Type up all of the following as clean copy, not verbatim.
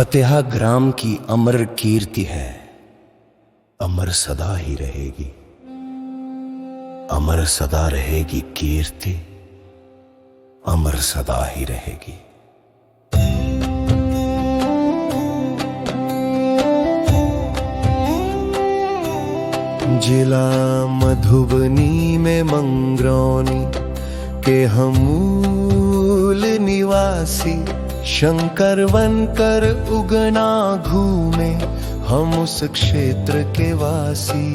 फतेहा ग्राम की अमर कीर्ति है, अमर सदा ही रहेगी। अमर सदा रहेगी कीर्ति, अमर सदा ही रहेगी। जिला मधुबनी में मंगरौनी के हम मूल निवासी, शंकर वन कर उगना घूमे हम उस क्षेत्र के वासी।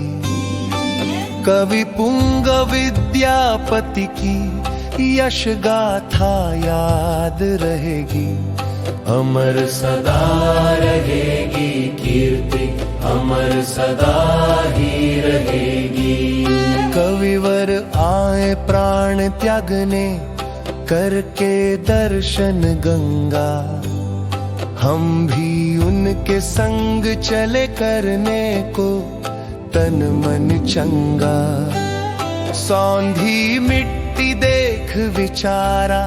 कवि पुंग विद्यापति की यश गाथा याद रहेगी, अमर सदा रहेगी कीर्ति, अमर सदा ही रहेगी। कविवर आए प्राण त्यागने करके दर्शन गंगा, हम भी उनके संग चले करने को तन मन चंगा। सौंधी मिट्टी देख विचारा,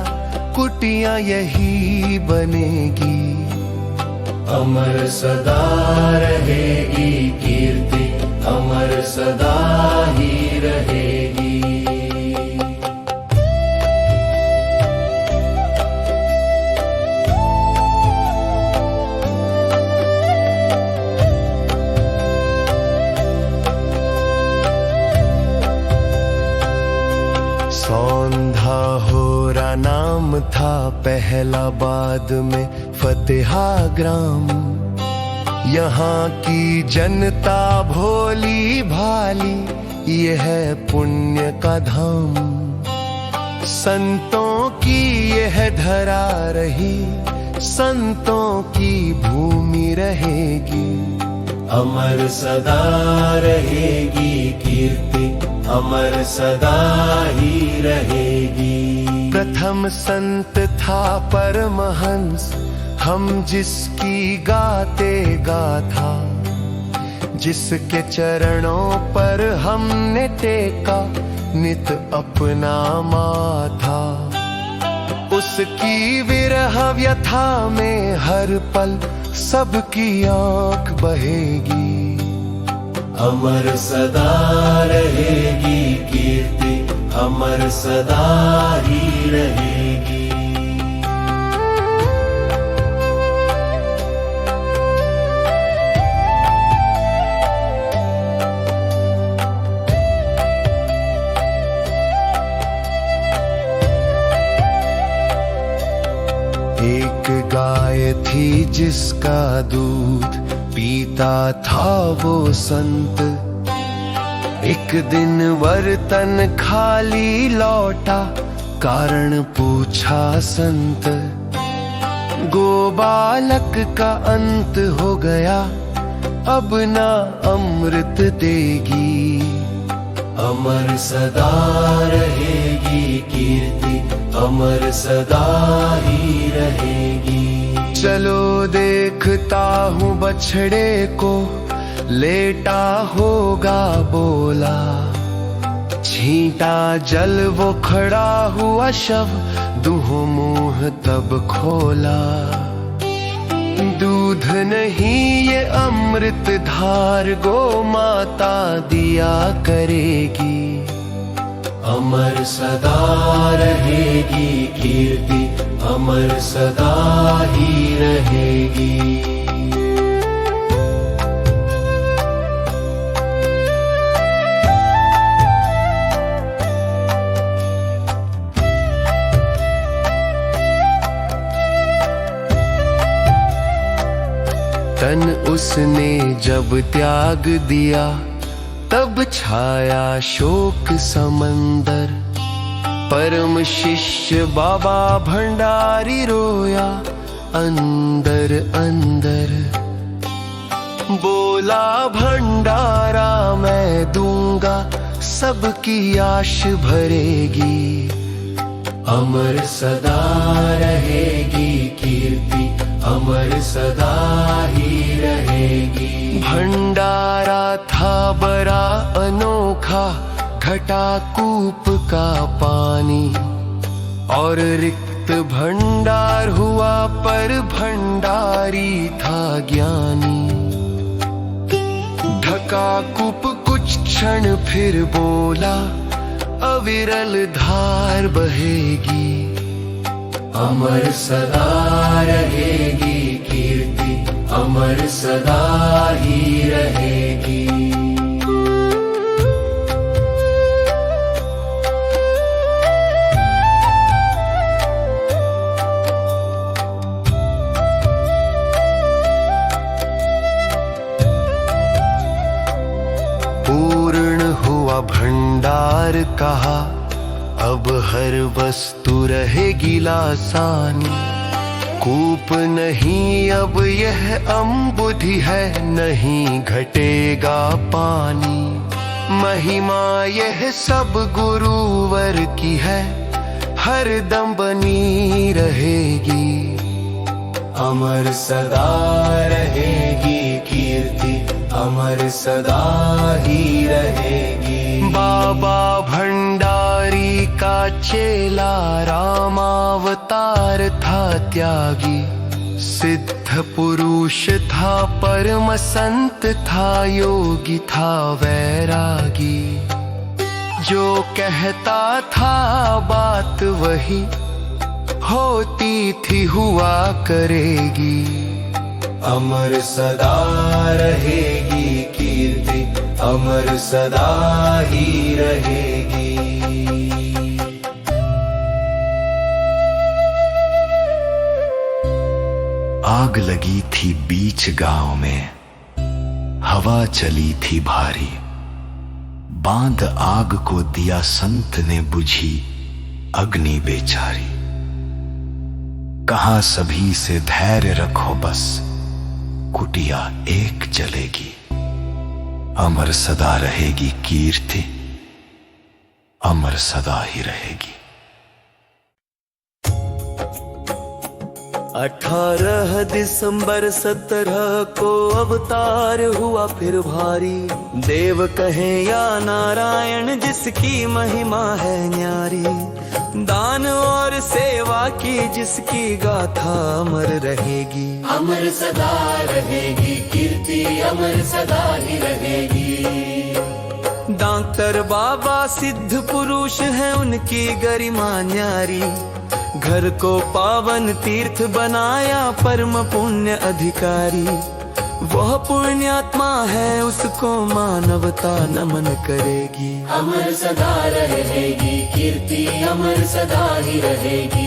कुटिया यही बनेगी, अमर सदा रहेगी कीर्ति, अमर सदा ही रहेगी। सौंधा होरा नाम था पहला, बाद में फतेहा ग्राम। यहाँ की जनता भोली भाली, ये है पुण्य का धाम। संतों की यह धरा रही, संतों की भूमि रहेगी, अमर सदा रहेगी कीर्ति, अमर सदा ही रहेगी। प्रथम संत था परमहंस, हम जिसकी गाते गाथा, जिसके चरणों पर हमने टेका नित अपना माथा। उसकी विरह व्यथा में हर पल सबकी आँख बहेगी, अमर सदा रहेगी कीर्ति, अमर सदा ही रहेगी। एक गाय थी जिसका दूध पीता था वो संत, एक दिन बर्तन खाली लौटा, कारण पूछा संत। गोबालक का अंत हो गया, अब ना अमृत देगी, अमर सदा रहेगी कीर्ति, अमर सदा ही रहेगी। चलो देखता हूँ बछड़े को, लेटा होगा बोला, छींटा जल वो खड़ा हुआ शव, दूह मुंह तब खोला। दूध नहीं ये अमृत धार, गो माता दिया करेगी, अमर सदा रहेगी कीर्ति, अमर सदा ही रहेगी। तन उसने जब त्याग दिया, तब छाया शोक समंदर। परम शिष्य बाबा भंडारी रोया अंदर अंदर, बोला भंडारा मैं दूंगा, सबकी आश भरेगी, अमर सदा रहेगी कीर्ति, अमर सदा ही रहेगी। भंडारा था बड़ा अनोखा, घटा कूप का पानी और रिक्त अमृत भंडार हुआ पर भंडारी था ज्ञानी। ढका कूप कुछ क्षण फिर बोला, अविरल धार बहेगी, अमर सदा रहेगी कीर्ति, अमर सदा ही रहेगी। पूर्ण हुआ भंडार कहा, अब हर वस्तु रहेगी लासानी। कूप नहीं अब यह अम्बुधि है, नहीं घटेगा पानी। महिमा यह सब गुरुवर की है, हर दम बनी रहेगी, अमर सदा रहेगी कीर्ति, अमर सदा ही रहेगी। बाबा भंडारी का चेला रामावतार था त्यागी। सिद्ध पुरुष था, परम संत था, योगी था वैरागी। जो कहता था बात वही होती थी हुआ करेगी, अमर सदा रहेगी कीर्ति, अमर सदा ही रहेगी। आग लगी थी बीच गांव में, हवा चली थी भारी। बांध आग को दिया संत ने, बुझी अग्नि बेचारी। कहा सभी से धैर्य रखो बस, कुटिया एक जलेगी, अमर सदा रहेगी कीर्ति, अमर सदा ही रहेगी। 18 दिसंबर 17 को अवतार हुआ फिर भारी। देव कहें या नारायण, जिसकी महिमा है न्यारी। दान और सेवा की जिसकी गाथा अमर रहेगी, अमर सदा रहेगी कीर्ति, अमर सदा ही रहेगी। डॉक्टर बाबा सिद्ध पुरुष हैं, उनकी गरिमा न्यारी। घर को पावन तीर्थ बनाया, परम पुण्य अधिकारी। वह पुण्यात्मा है, उसको मानवता नमन करेगी, अमर सदा रहेगी कीर्ति, अमर सदा ही रहेगी।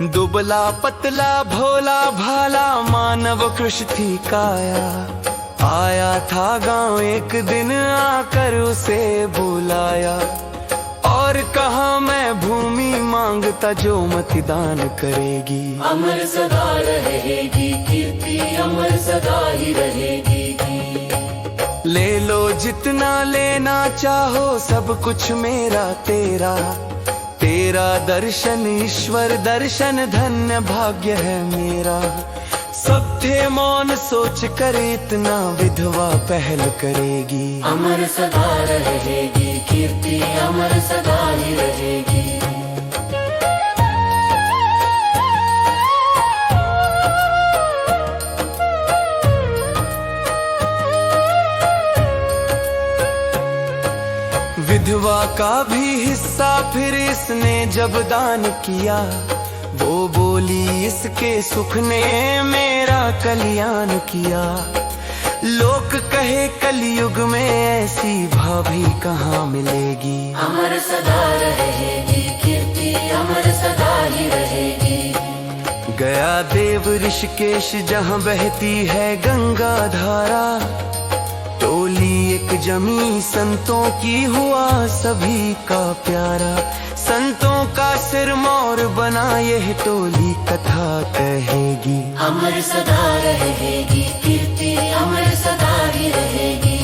दुबला पतला भोला भाला मानव कृष थी काया। आया था गांव एक दिन, आकर उसे बुलाया और कहा मैं भूमि मांगता, जो मतदान करेगी, अमर सदा रहेगी कीर्ति, अमर सदा ही रहेगी। ले लो जितना लेना चाहो, सब कुछ मेरा तेरा। तेरा दर्शन ईश्वर दर्शन, धन्य भाग्य है मेरा। सब थे मौन सोच कर, इतना विधवा पहल करेगी, अमर सदा रहेगी कीर्ति, अमर सदा ही रहेगी। विधवा का भी हिस्सा फिर इसने जब दान किया। वो बोली इसके सुख ने मेरा कल्याण किया। लोक कहे कलयुग में ऐसी भाभी कहाँ मिलेगी, अमर सदा रहेगी कीर्ति, अमर सदा ही रहेगी। गया देव ऋषिकेश जहाँ बहती है गंगा धारा। टोली एक जमी संतों की, हुआ सभी का प्यारा। संतों का सिर मोर बना, यह टोली कथा कहेगी, अमर सदा रहेगी कीर्ति, अमर सदा ही रहेगी।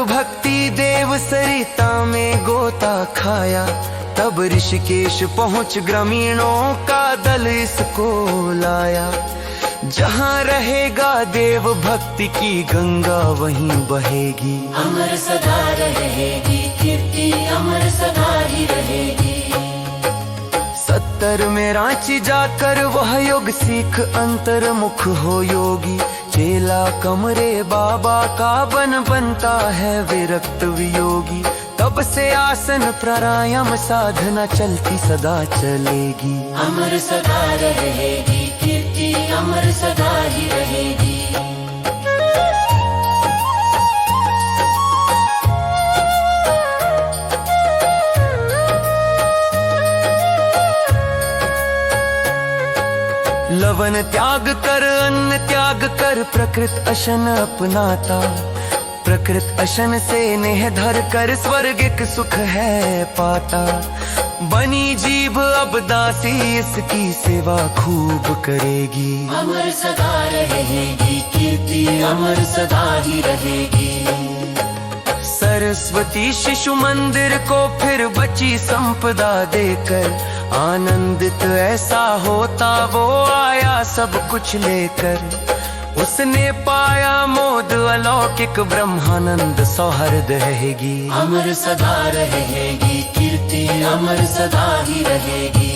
भक्ति देव सरिता में गोता खाया, तब ऋषिकेश पहुँच ग्रामीणों का दल इसको लाया। जहाँ रहेगा देव भक्ति की गंगा वहीं बहेगी, अमर सदा रहेगी कीर्ति, अमर सदा ही रहेगी। 70 में रांची जाकर वह योग सीख अंतर्मुख हो योगी। चेला कमरे बाबा का बनता है विरक्त वियोगी। तब से आसन प्राणायाम साधना चलती सदा चलेगी, अमर सदा रहेगी कीर्ति, अमर सदा ही रहेगी। लवन त्याग कर अन्न त्याग कर प्रकृत अशन अपनाता। प्रकृत अशन से नेह धर कर स्वर्गिक सुख है पाता। बनी जीभ अब दासी इसकी सेवा खूब करेगी, अमर सदा रहेगी कीर्ति, अमर सदा ही रहेगी। सरस्वती शिशु मंदिर को फिर बची संपदा देकर, आनंदित ऐसा होता वो आया सब कुछ लेकर। उसने पाया मोद अलौकिक ब्रह्मानंद सौहर्द रहेगी, अमर सदा रहेगी कीर्ति, अमर सदा ही रहेगी।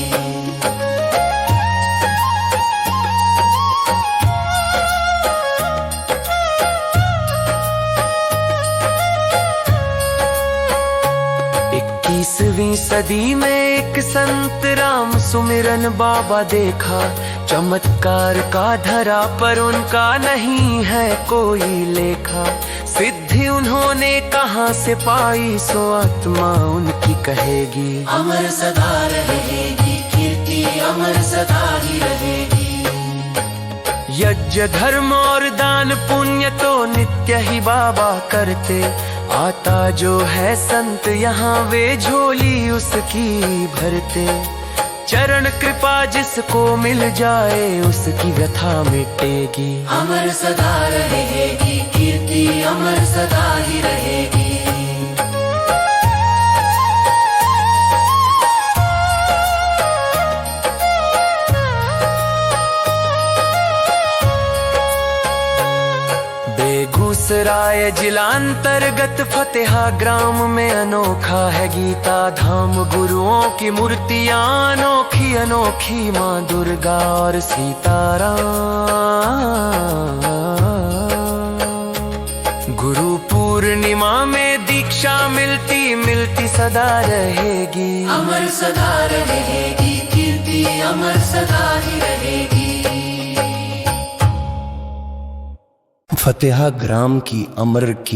इक्कीसवीं सदी में एक संत राम सुमिरन बाबा देखा। चमत्कार का धरा पर उनका नहीं है कोई लेखा। सिद्धि उन्होंने कहाँ से पाई सो आत्मा उनकी कहेगी, अमर सदा रहेगी कीर्ति, अमर सदा ही रहेगी। यज्ञ धर्म और दान पुण्य तो नित्य ही बाबा करते। आता जो है संत यहाँ वे झोली उसकी भरते। चरण कृपा जिसको मिल जाए उसकी व्यथा मिटेगी, अमर सदा रहेगी कीर्ति, अमर सदा ही रहेगी। बेगूसराय जिला अंतर्गत फतेहा ग्राम में अनोखा है गीता धाम। गुरुओं की मूर्तियां अनोखी अनोखी, माँ दुर्गा और सीताराम। गुरु पूर्णिमा में दीक्षा मिलती मिलती सदा रहेगी, अमर सदा रहेगी कीर्ति, अमर सदा ही रहेगी। फतेहा ग्राम की अमर की